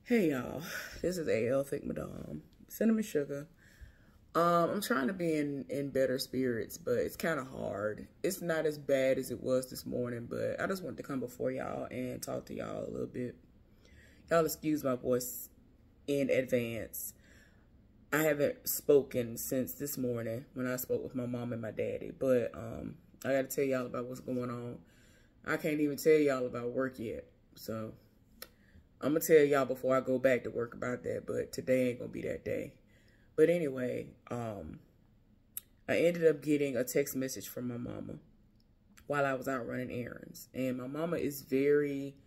Hey y'all, this is AL Thick Madame, Cinnamon Sugar. I'm trying to be in better spirits, but it's kind of hard. It's not as bad as it was this morning, but I just wanted to come before y'all and talk to y'all a little bit. Y'all excuse my voice in advance. I haven't spoken since this morning when I spoke with my mom and my daddy, but I got to tell y'all about what's going on. I can't even tell y'all about work yet, so I'm going to tell y'all before I go back to work about that, but today ain't going to be that day. But anyway, I ended up getting a text message from my mama while I was out running errands. And my mama is very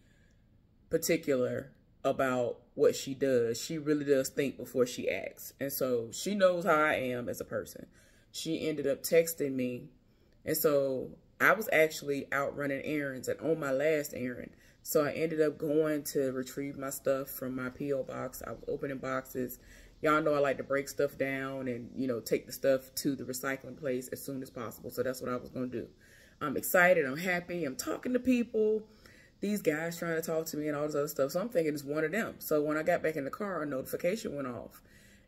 particular about what she does. She really does think before she acts. And so she knows how I am as a person. She ended up texting me. And so I was actually out running errands and on my last errand. So I ended up going to retrieve my stuff from my P.O. box. I was opening boxes. Y'all know I like to break stuff down and, you know, take the stuff to the recycling place as soon as possible. So that's what I was going to do. I'm excited. I'm happy. I'm talking to people. These guys trying to talk to me and all this other stuff. So I'm thinking it's one of them. So when I got back in the car, a notification went off.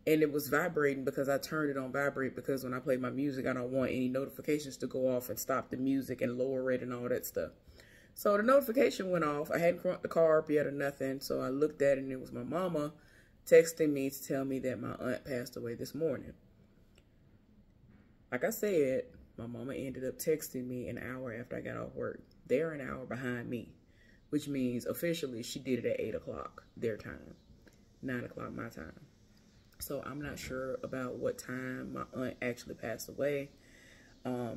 And it was vibrating because I turned it on vibrate because when I play my music, I don't want any notifications to go off and stop the music and lower it and all that stuff. So the notification went off. I hadn't cranked the car up yet or nothing. So I looked at it and it was my mama texting me to tell me that my aunt passed away this morning. Like I said, my mama ended up texting me an hour after I got off work. They're an hour behind me, which means officially she did it at 8 o'clock their time, 9 o'clock my time. So I'm not sure about what time my aunt actually passed away.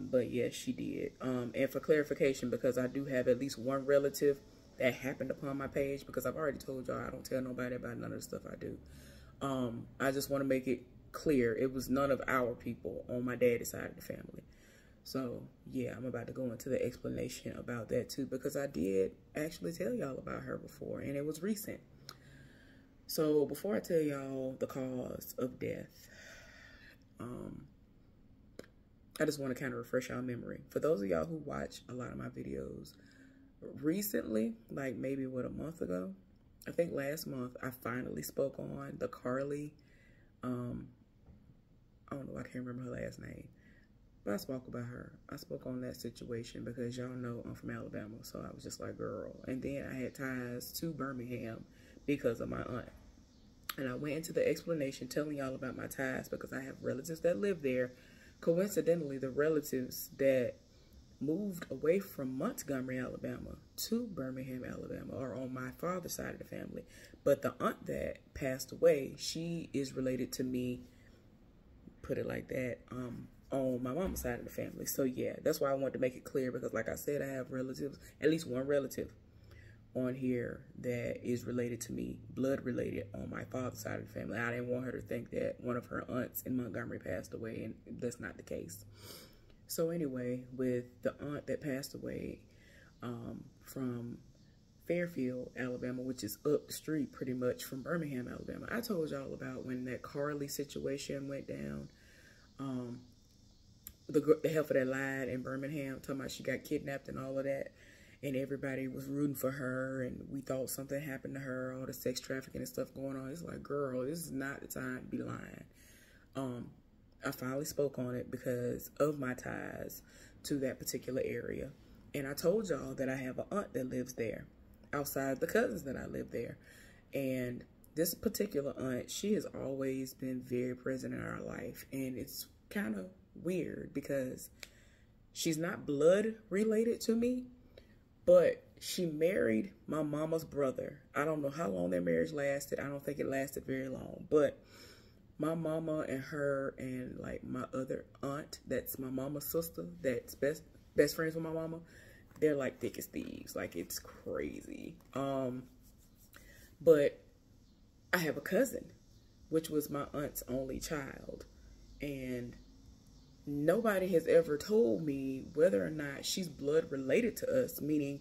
But yes, she did. And for clarification, because I do have at least one relative that happened upon my page, because I've already told y'all I don't tell nobody about none of the stuff I do. I just want to make it clear. It was none of our people on my daddy's side of the family. So yeah, I'm about to go into the explanation about that too, because I did actually tell y'all about her before and it was recent. So before I tell y'all the cause of death, I just want to kind of refresh y'all memory. For those of y'all who watch a lot of my videos recently, like maybe a month ago, I think last month, I finally spoke on the Carly, I don't know, I can't remember her last name, but I spoke about her. I spoke on that situation because y'all know I'm from Alabama, so I was just like, girl. And then I had ties to Birmingham because of my aunt. And I went into the explanation telling y'all about my ties because I have relatives that live there. Coincidentally, the relatives that moved away from Montgomery, Alabama to Birmingham, Alabama are on my father's side of the family. But the aunt that passed away, she is related to me, put it like that, on my mom's side of the family. So yeah, that's why I wanted to make it clear because like I said, I have relatives, at least one relative on here that is related to me, blood related on my father's side of the family. I didn't want her to think that one of her aunts in Montgomery passed away, and that's not the case. So anyway, with the aunt that passed away from Fairfield, Alabama, which is up the street pretty much from Birmingham, Alabama. I told y'all about when that Carly situation went down. The heifer that lied in Birmingham, talking about she got kidnapped and all of that. And everybody was rooting for her, and we thought something happened to her, all the sex trafficking and stuff going on. It's like, girl, this is not the time to be lying. I finally spoke on it because of my ties to that particular area. And I told y'all that I have an aunt that lives there, outside the cousins that I live there. And this particular aunt, she has always been very present in our life. And it's kind of weird because she's not blood related to me, but she married my mama's brother. I don't know how long their marriage lasted. I don't think it lasted very long. But my mama and her and like my other aunt, that's my mama's sister, that's best friends with my mama, they're like thick as thieves. Like it's crazy. But I have a cousin, which was my aunt's only child. And nobody has ever told me whether or not she's blood related to us, meaning,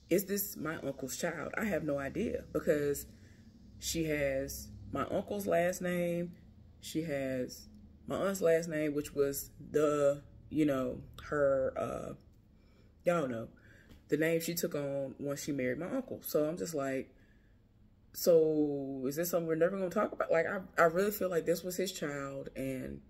is this my uncle's child? I have no idea because she has my uncle's last name. She has my aunt's last name, which was the, you know, her, y'all know, the name she took on once she married my uncle. So I'm just like, So is this something we're never going to talk about? Like, I really feel like this was his child, and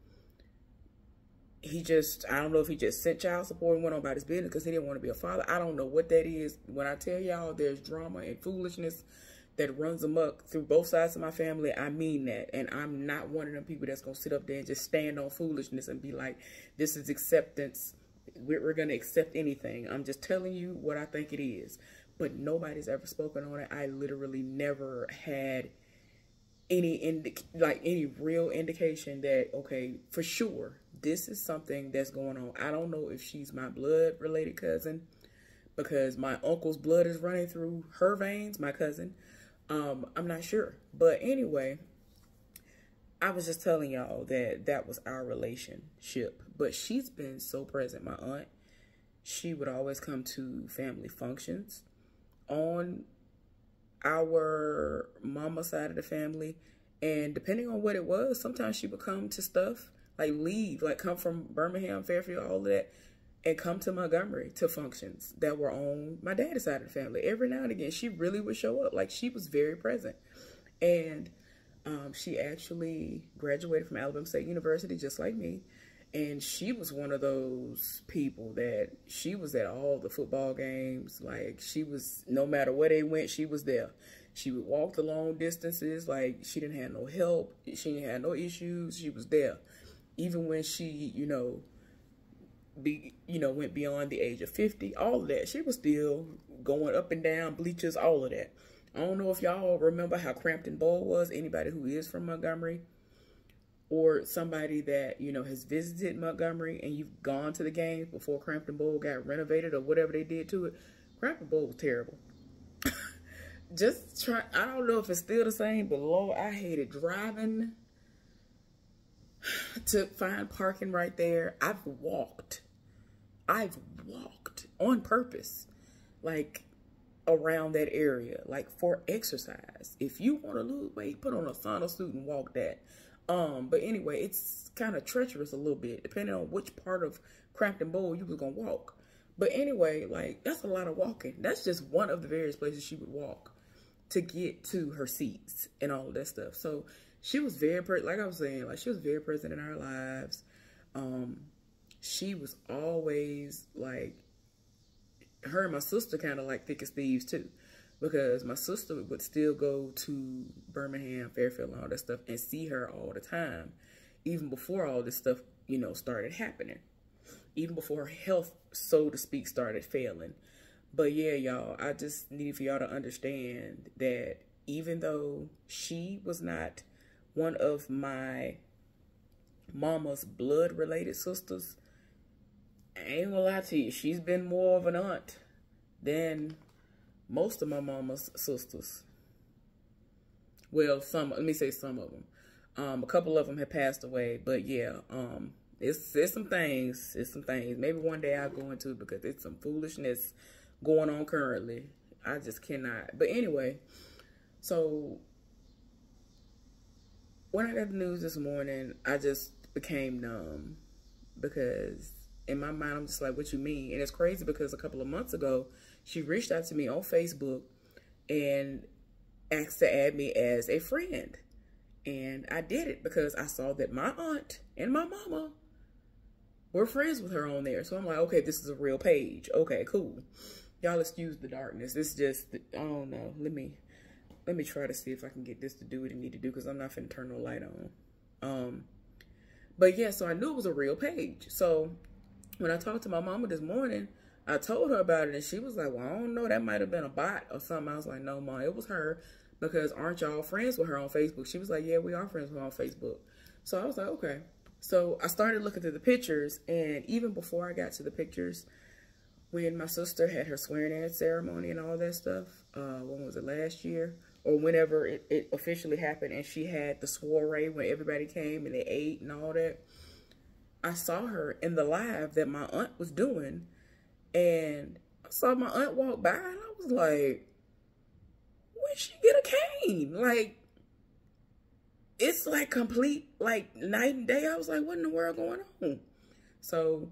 he just, I don't know if he just sent child support and went on about his business because he didn't want to be a father. I don't know what that is. When I tell y'all there's drama and foolishness that runs amok through both sides of my family, I mean that. And I'm not one of them people that's going to sit up there and just stand on foolishness and be like, this is acceptance. We're going to accept anything. I'm just telling you what I think it is. But nobody's ever spoken on it. I literally never had any real indication that, okay, for sure, this is something that's going on. I don't know if she's my blood related cousin because my uncle's blood is running through her veins, my cousin. I'm not sure. But anyway, I was just telling y'all that that was our relationship. But she's been so present. My aunt, she would always come to family functions on our mama side of the family, and depending on what it was, sometimes she would come to stuff, like leave, like come from Birmingham, Fairfield, all of that, and come to Montgomery to functions that were on my daddy's side of the family. Every now and again, she really would show up. Like, she was very present. And she actually graduated from Alabama State University just like me. And she was one of those people that she was at all the football games. Like, she was, no matter where they went, she was there. She would walk the long distances. Like, she didn't have no help. She didn't have no issues. She was there. Even when she, went beyond the age of 50, all of that. She was still going up and down bleachers, all of that. I don't know if y'all remember how Crampton Bowl was. Anybody who is from Montgomery, or somebody that, has visited Montgomery and you've gone to the games before Crampton Bowl got renovated or whatever they did to it. Crampton Bowl was terrible. I don't know if it's still the same, but Lord, I hated driving to find parking right there. I've walked on purpose, like, around that area, like, for exercise. If you want to lose weight, put on a sauna suit and walk that. But anyway, it's kind of treacherous a little bit, depending on which part of Crampton Bowl you was going to walk. But anyway, like, that's a lot of walking. That's just one of the various places she would walk to get to her seats and all of that stuff. So she was very, like I was saying, like, she was very present in our lives. She was always, like, her and my sister kind of like thick as thieves too. Because my sister would still go to Birmingham, Fairfield, and all that stuff and see her all the time. Even before all this stuff, started happening. Even before her health, so to speak, started failing. But yeah, y'all, I just needed for y'all to understand that even though she was not one of my mama's blood-related sisters, I ain't gonna lie to you, she's been more of an aunt than most of my mama's sisters. Well, let me say some of them. A couple of them have passed away, but yeah, it's some things. Maybe one day I'll go into it because it's some foolishness going on currently. I just cannot. But anyway, so when I got the news this morning, I just became numb because in my mind, I'm just like, what you mean? And it's crazy because a couple of months ago, she reached out to me on Facebook and asked to add me as a friend. And I did it because I saw that my aunt and my mama were friends with her on there. So I'm like, okay, this is a real page. Okay, cool. Y'all excuse the darkness. It's just, I don't know. Let me try to see if I can get this to do what it need to do because I'm not finna turn no light on. But yeah, so I knew it was a real page. So when I talked to my mama this morning, I told her about it, and she was like, well, I don't know, that might have been a bot or something. I was like, no, Ma, it was her, because aren't y'all friends with her on Facebook? She was like, yeah, we are friends with her on Facebook. So I was like, okay. So I started looking through the pictures, and even before I got to the pictures, when my sister had her swearing-in ceremony and all that stuff, when was it, last year? Or whenever it officially happened, and she had the soiree when everybody came and they ate and all that, I saw her in the live that my aunt was doing, and I saw my aunt walk by, and I was like, where'd she get a cane? Like, it's like complete, like, night and day. I was like, what in the world going on? So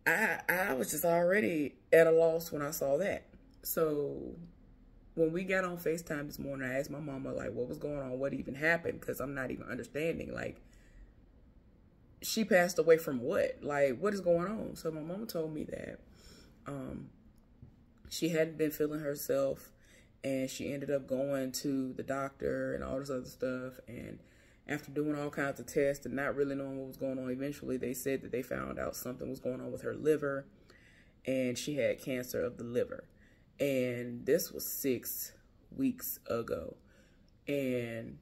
I was just already at a loss when I saw that. So when we got on FaceTime this morning, I asked my mama, like, what was going on? What even happened? Because I'm not even understanding. Like, she passed away from what? Like, what is going on? So my mama told me that she hadn't been feeling herself, and she ended up going to the doctor and all this other stuff. And after doing all kinds of tests and not really knowing what was going on, eventually they said that they found out something was going on with her liver, and she had cancer of the liver. And this was 6 weeks ago. And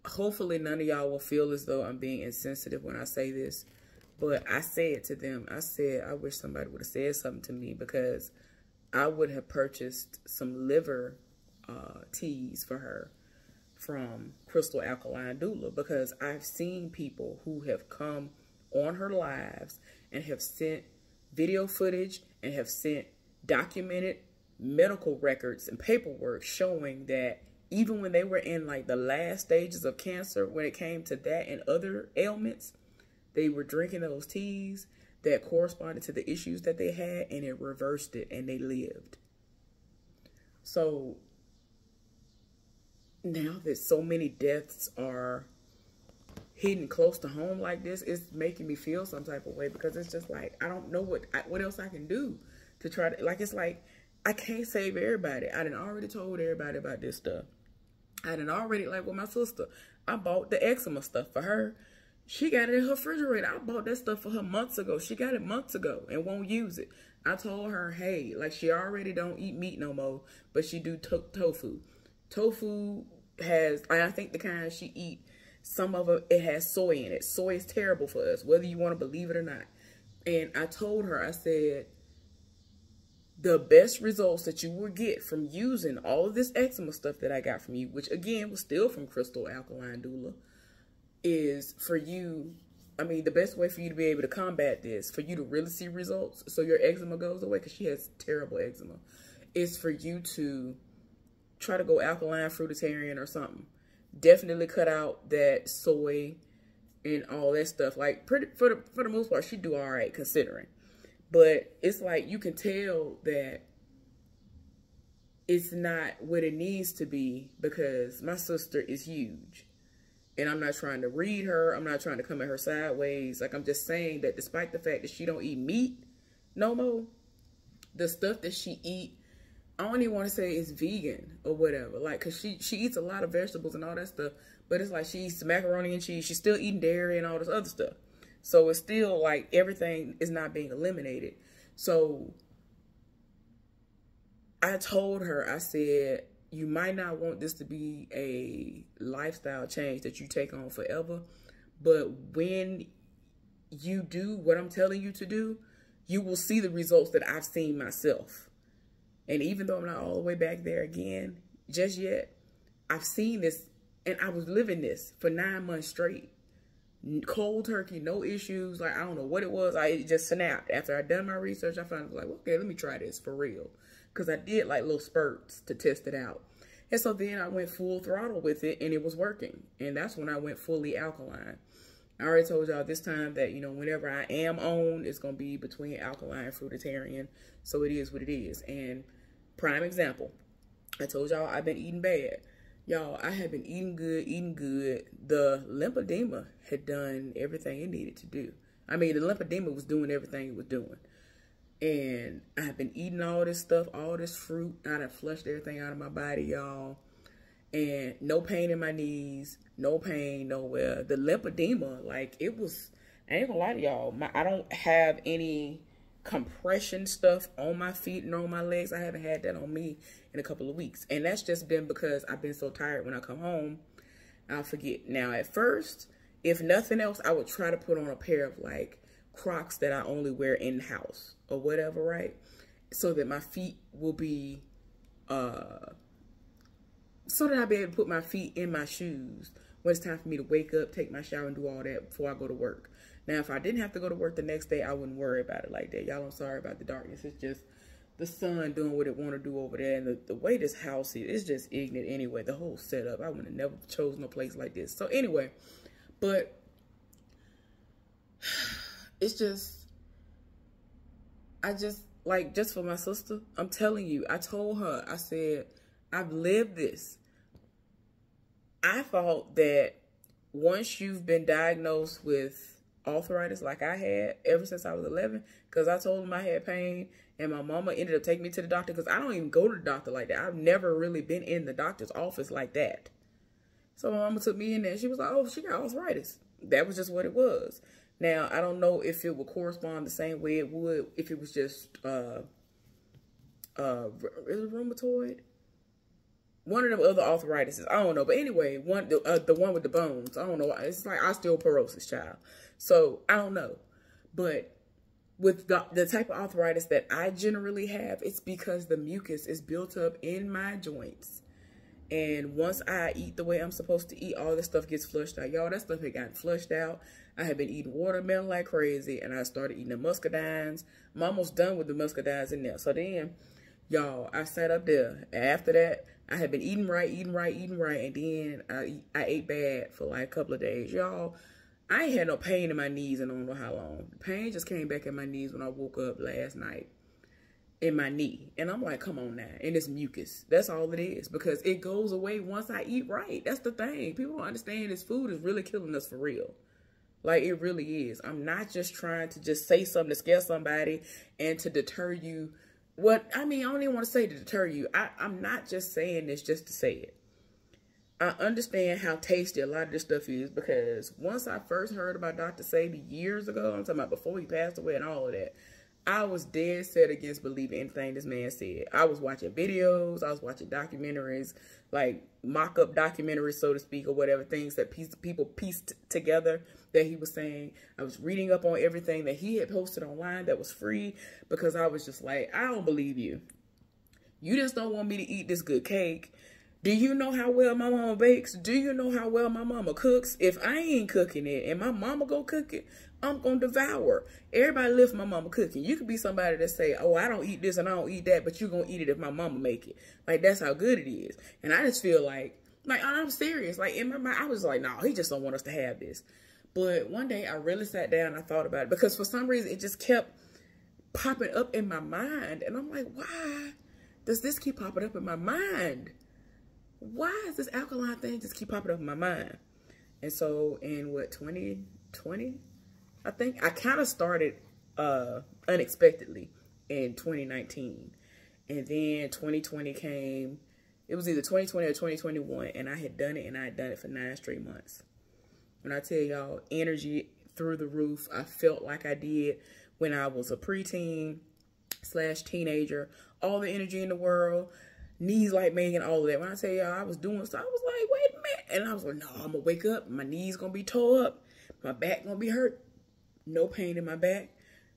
hopefully none of y'all will feel as though I'm being insensitive when I say this. But I said to them, I said, I wish somebody would have said something to me, because I would have purchased some liver teas for her from Crystal Alkaline Doula, because I've seen people who have come on her lives and have sent video footage and have sent documented medical records and paperwork showing that even when they were in like the last stages of cancer, when it came to that and other ailments, they were drinking those teas that corresponded to the issues that they had, and it reversed it, and they lived. So now that so many deaths are hitting close to home like this, it's making me feel some type of way, because it's just like, I don't know what else I can do to try to, like, it's like, I can't save everybody. I done already told everybody about this stuff. I done already, like with my sister, I bought the eczema stuff for her. She got it in her refrigerator. I bought that stuff for her months ago. She got it months ago and won't use it. I told her, hey, like, she already don't eat meat no more, but she do tofu. Tofu has, I think the kind she eat, some of it has soy in it. Soy is terrible for us, whether you want to believe it or not. And I told her, I said, the best results that you will get from using all of this eczema stuff that I got from you, which again was still from Crystal Alkaline Doula, is for you, I mean, the best way for you to be able to combat this, for you to really see results so your eczema goes away, because she has terrible eczema, is for you to try to go alkaline fruitarian or something. Definitely cut out that soy and all that stuff. Like, for the most part, she do all right considering. But it's like, you can tell that it's not what it needs to be, because my sister is huge. And I'm not trying to read her. I'm not trying to come at her sideways. Like, I'm just saying that despite the fact that she don't eat meat no more, the stuff that she eat, I don't even want to say it's vegan or whatever. Like, because she eats a lot of vegetables and all that stuff. But it's like, she eats macaroni and cheese. She's still eating dairy and all this other stuff. So it's still like everything is not being eliminated. So I told her, I said, you might not want this to be a lifestyle change that you take on forever. But when you do what I'm telling you to do, you will see the results that I've seen myself. And even though I'm not all the way back there again just yet, I've seen this, and I was living this for 9 months straight. Cold turkey, no issues. Like, I don't know what it was. I just snapped. After I done my research, I found like, okay, let me try this for real. Because I did like little spurts to test it out. And so then I went full throttle with it, and it was working. And that's when I went fully alkaline. I already told y'all this time that, you know, whenever I am on, it's going to be between alkaline and fruitarian. So it is what it is. And prime example, I told y'all I've been eating bad. Y'all, I have been eating good. The lymphedema had done everything it needed to do. I mean, the lymphedema was doing everything it was doing. And I've been eating all this stuff, all this fruit. I done flushed everything out of my body, y'all. And no pain in my knees, no pain nowhere. The lymphedema, like, it was, I ain't gonna lie to y'all, I don't have any compression stuff on my feet and on my legs. I haven't had that on me in a couple of weeks. And that's just been because I've been so tired. When I come home, I'll forget. Now, at first, if nothing else, I would try to put on a pair of, like, Crocs that I only wear in the house or whatever, right? So that my feet will be, so that I'll be able to put my feet in my shoes when it's time for me to wake up, take my shower, and do all that before I go to work. Now, if I didn't have to go to work the next day, I wouldn't worry about it like that. Y'all, I'm sorry about the darkness. It's just the sun doing what it want to do over there. And the way this house is, it's just ignorant anyway. The whole setup, I would have never chosen a place like this. So anyway, but it's just, I just, like, just for my sister, I'm telling you, I told her, I said, I've lived this. I thought that once you've been diagnosed with arthritis like I had ever since I was 11, because I told them I had pain, and my mama ended up taking me to the doctor, because I don't even go to the doctor like that. I've never really been in the doctor's office like that. So my mama took me in there, and she was like, oh, she got arthritis. That was just what it was. Now, I don't know if it would correspond the same way it would if it was just, is it rheumatoid? One of them other arthritises. I don't know. But anyway, the one with the bones. I don't know. It's like osteoporosis, child. So, I don't know. But with the type of arthritis that I generally have, it's because the mucus is built up in my joints. And once I eat the way I'm supposed to eat, all this stuff gets flushed out. Y'all, that stuff had gotten flushed out. I had been eating watermelon like crazy, and I started eating the muscadines. I'm almost done with the muscadines in there. So then, y'all, I sat up there. After that, I had been eating right. And then I ate bad for like a couple of days. Y'all, I ain't had no pain in my knees in I don't know how long. The pain just came back in my knees when I woke up last night. In my knee. And I'm like, come on now. And it's mucus. That's all it is. Because it goes away once I eat right. That's the thing. People don't understand this food is really killing us for real. Like, it really is. I'm not just trying to just say something to scare somebody and to deter you. I don't even want to say to deter you. I'm not just saying this just to say it. I understand how tasty a lot of this stuff is, because once I first heard about Dr. Sebi years ago, I'm talking about before he passed away and all of that, I was dead set against believing anything this man said. I was watching videos. I was watching documentaries, like mock-up documentaries, so to speak, or whatever, things that people pieced together that he was saying. I was reading up on everything that he had posted online that was free, because I was just like, I don't believe you. You just don't want me to eat this good cake. Do you know how well my mama bakes? Do you know how well my mama cooks? If I ain't cooking it and my mama go cook it, I'm going to devour. Everybody lives my mama cooking. You could be somebody that say, oh, I don't eat this and I don't eat that, but you're going to eat it if my mama make it. Like, that's how good it is. And I just feel like I'm serious. Like, in my mind, I was like, no, he just don't want us to have this. But one day I really sat down and I thought about it, because for some reason it just kept popping up in my mind. And I'm like, why does this keep popping up in my mind? Why does this alkaline thing just keep popping up in my mind? And so in 2020, I think I kind of started unexpectedly in 2019. And then 2020 came. It was either 2020 or 2021. And I had done it, and I had done it for 9 straight months. When I tell y'all, energy through the roof, I felt like I did when I was a preteen / teenager. All the energy in the world. Knees like Megan, all of that. When I tell y'all I was doing stuff, I was like, wait a minute. And I was like, no, I'm going to wake up. My knees going to be tore up. My back going to be hurt. No pain in my back.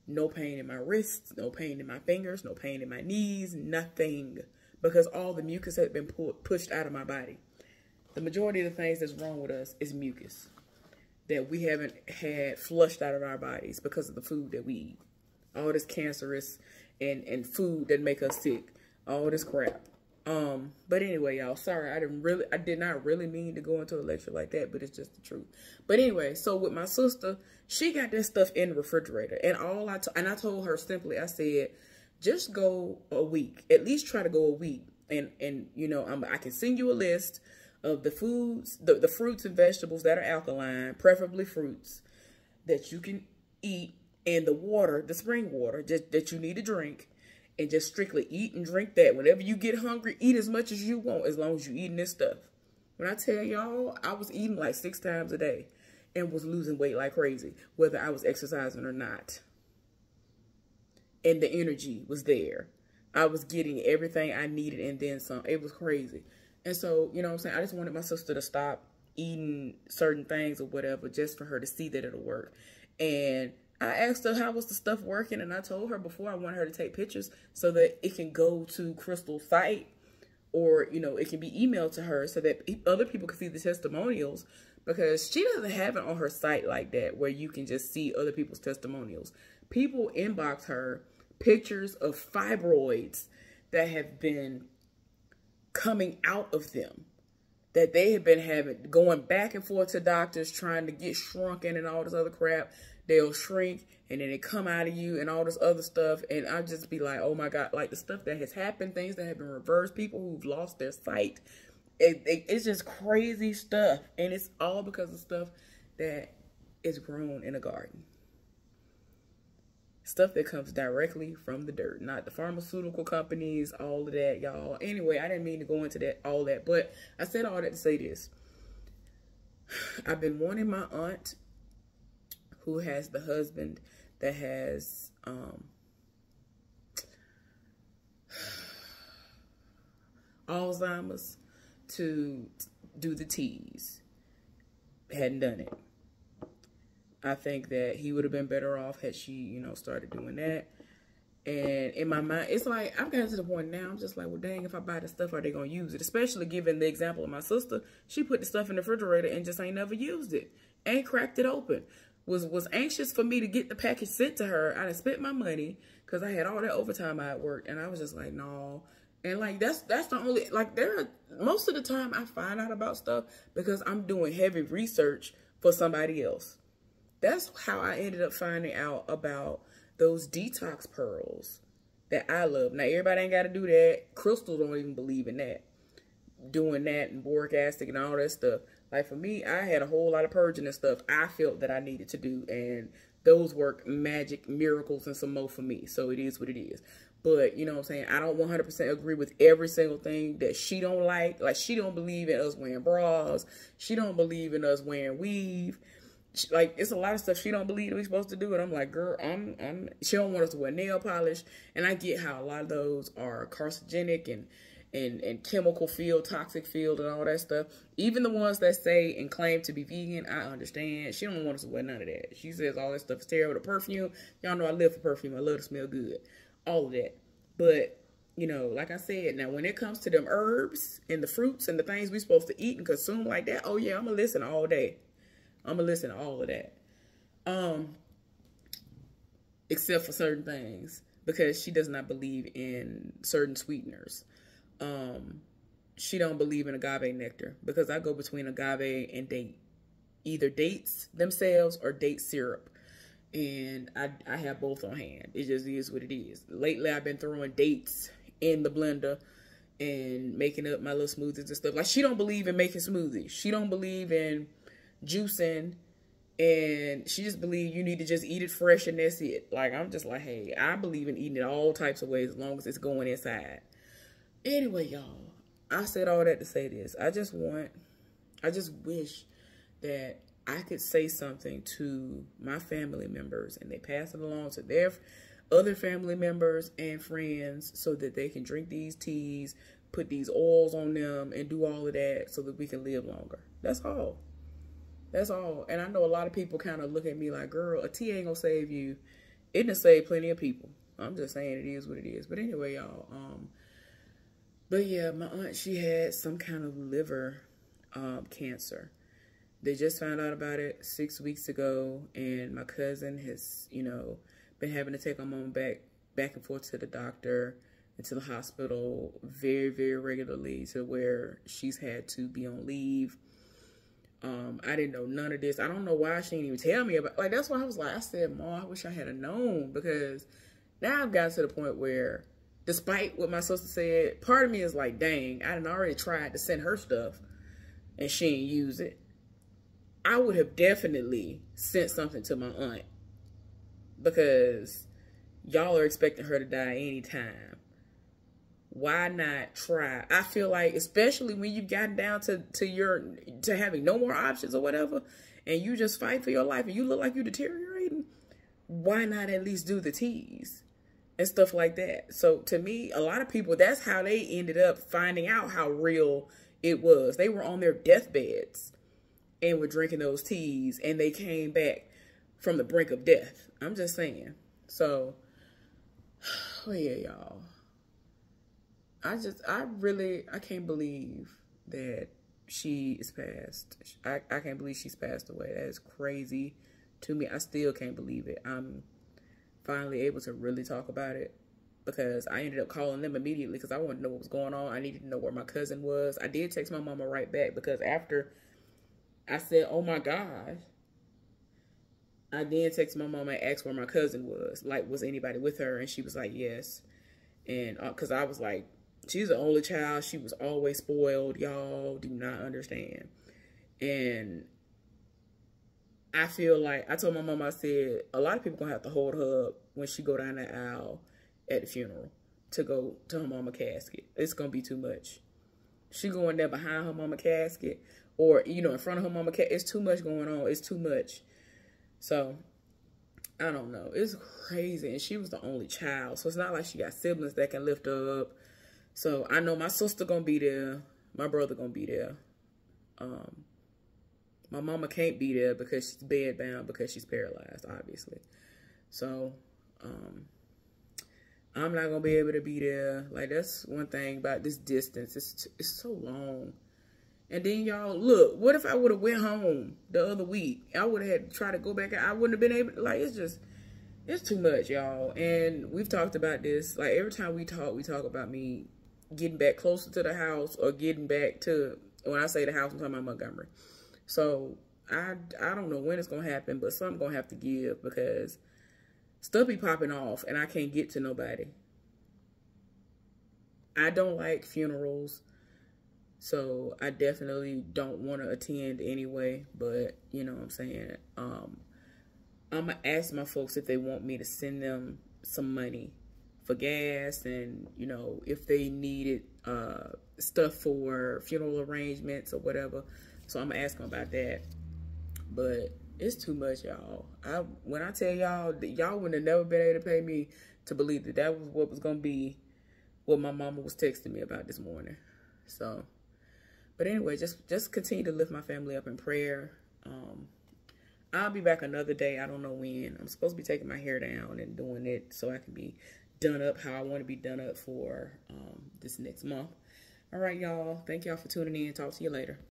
No pain in my wrists. No pain in my fingers. No pain in my knees. Nothing. Because all the mucus had been pushed out of my body. The majority of the things that's wrong with us is mucus that we haven't had flushed out of our bodies because of the food that we eat. All this cancerous and food that make us sick. All this crap. But anyway, y'all, sorry, I did not really mean to go into a lecture like that, but it's just the truth. But anyway, so with my sister, she got that stuff in the refrigerator, and I told her simply, I said, just go a week, at least try to go a week, and you know, I can send you a list of the foods, the fruits and vegetables that are alkaline, preferably fruits that you can eat, and the water, the spring water that you need to drink. And just strictly eat and drink that. Whenever you get hungry, eat as much as you want, as long as you're eating this stuff. When I tell y'all, I was eating like 6 times a day and was losing weight like crazy, whether I was exercising or not. And the energy was there. I was getting everything I needed and then some. It was crazy. And so, you know what I'm saying? I just wanted my sister to stop eating certain things or whatever, just for her to see that it'll work. And I asked her how was the stuff working, and I told her before I want her to take pictures so that it can go to Crystal's site, or, you know, it can be emailed to her so that other people can see the testimonials, because she doesn't have it on her site like that where you can just see other people's testimonials. People inbox her pictures of fibroids that have been coming out of them, that they have been going back and forth to doctors trying to get shrunken and all this other crap. They'll shrink and then it come out of you and all this other stuff. And I just be like, oh my God, like the stuff that has happened, things that have been reversed, people who've lost their sight. It's just crazy stuff. And it's all because of stuff that is grown in a garden. Stuff that comes directly from the dirt, not the pharmaceutical companies, all of that, y'all. Anyway, I didn't mean to go into that, all that, but I said all that to say this. I've been wanting my aunt, who has the husband that has Alzheimer's, to do the teas. Hadn't done it. I think that he would have been better off had she, you know, started doing that. And in my mind, it's like, I've gotten to the point now, I'm just like, well, dang, if I buy the stuff, are they going to use it? Especially given the example of my sister. She put the stuff in the refrigerator and just ain't never used it. Ain't cracked it open. Was anxious for me to get the package sent to her. I done spent my money because I had all that overtime I had worked. And I was just like, no. And like, that's the only, like, most of the time I find out about stuff because I'm doing heavy research for somebody else. That's how I ended up finding out about those detox pearls that I love. Now, everybody ain't got to do that. Crystal don't even believe in that. Doing that and boric acid and all that stuff. Like, for me, I had a whole lot of purging and stuff I felt that I needed to do. And those work magic, miracles, and some more for me. So it is what it is. But, you know what I'm saying? I don't 100% agree with every single thing that she don't like. Like, she don't believe in us wearing bras. She don't believe in us wearing weave. Like, it's a lot of stuff she don't believe that we're supposed to do. And I'm like, girl, she don't want us to wear nail polish. And I get how a lot of those are carcinogenic and chemical filled, toxic filled, and all that stuff. Even the ones that say and claim to be vegan, I understand. She don't want us to wear none of that. She says all that stuff is terrible. The perfume, y'all know I live for perfume. I love to smell good. All of that. But, you know, like I said, now when it comes to them herbs and the fruits and the things we're supposed to eat and consume like that, oh yeah, I'm going to listen all day. I'm going to listen to all of that. Except for certain things. Because she does not believe in certain sweeteners. She don't believe in agave nectar. Because I go between agave and date. Either dates themselves or date syrup. And I have both on hand. It just is what it is. Lately, I've been throwing dates in the blender and making up my little smoothies and stuff. Like, she don't believe in making smoothies. She don't believe in juicing. And she just believes you need to just eat it fresh and that's it. Like, I'm just like, hey, I believe in eating it all types of ways as long as it's going inside. Anyway, y'all, I said all that to say this. I just wish that I could say something to my family members and they pass it along to their other family members and friends so that they can drink these teas, put these oils on them, and do all of that so that we can live longer. That's all. That's all. And I know a lot of people kind of look at me like, girl, a tea ain't gonna save you. It done saved plenty of people. I'm just saying it is what it is. But anyway, y'all, but yeah, my aunt, she had some kind of liver cancer. They just found out about it 6 weeks ago, and my cousin has, you know, been having to take her mom back and forth to the doctor and to the hospital very, very regularly, to where she's had to be on leave. I didn't know none of this. I don't know why she didn't even tell me about, like, that's why I was like, I said, Mom, I wish I had known, because now I've gotten to the point where, despite what my sister said, part of me is like, dang, I done already tried to send her stuff and she didn't use it. I would have definitely sent something to my aunt, because y'all are expecting her to die anytime. Why not try? I feel like, especially when you've gotten down to having no more options or whatever, and you just fight for your life and you look like you're deteriorating, why not at least do the teas and stuff like that? So to me, a lot of people, that's how they ended up finding out how real it was. They were on their deathbeds and were drinking those teas, and they came back from the brink of death. I'm just saying. So, oh yeah, y'all. I can't believe that she is passed. I can't believe she's passed away. That is crazy to me. I still can't believe it. I'm finally able to really talk about it, because I ended up calling them immediately because I wanted to know what was going on. I needed to know where my cousin was. I did text my mama right back, because after I said, oh my gosh, I then texted my mom and asked where my cousin was. Like, was anybody with her? And she was like, yes. And because I was like, she's the only child. She was always spoiled. Y'all do not understand. And I feel like, I told my mom, I said, a lot of people going to have to hold her up when she go down the aisle at the funeral to go to her mama casket. It's going to be too much. She going there behind her mama casket or, you know, in front of her mama casket. It's too much going on. It's too much. So, I don't know. It's crazy. And she was the only child. So, it's not like she got siblings that can lift her up. So, I know my sister going to be there. My brother going to be there. My mama can't be there because she's bedbound because she's paralyzed, obviously. So, I'm not going to be able to be there. Like, that's one thing about this distance. It's so long. And then, y'all, look, what if I would have went home the other week? I would have had to try to go back. I wouldn't have been able to, like, it's too much, y'all. And we've talked about this. Like, every time we talk about me getting back closer to the house or getting back to, when I say the house, I'm talking about Montgomery. So, I don't know when it's going to happen, but something going to have to give because stuff be popping off and I can't get to nobody. I don't like funerals, so I definitely don't want to attend anyway, but you know what I'm saying. I'm going to ask my folks if they want me to send them some money for gas and, you know, if they needed stuff for funeral arrangements or whatever. So I'm going to ask them about that. But it's too much, y'all. When I tell y'all, y'all would have never been able to pay me to believe that that was what was going to be what my mama was texting me about this morning. So, but anyway, just continue to lift my family up in prayer. I'll be back another day. I don't know when. I'm supposed to be taking my hair down and doing it so I can be done up how I want to be done up for this next month. All right, y'all. Thank y'all for tuning in. Talk to you later.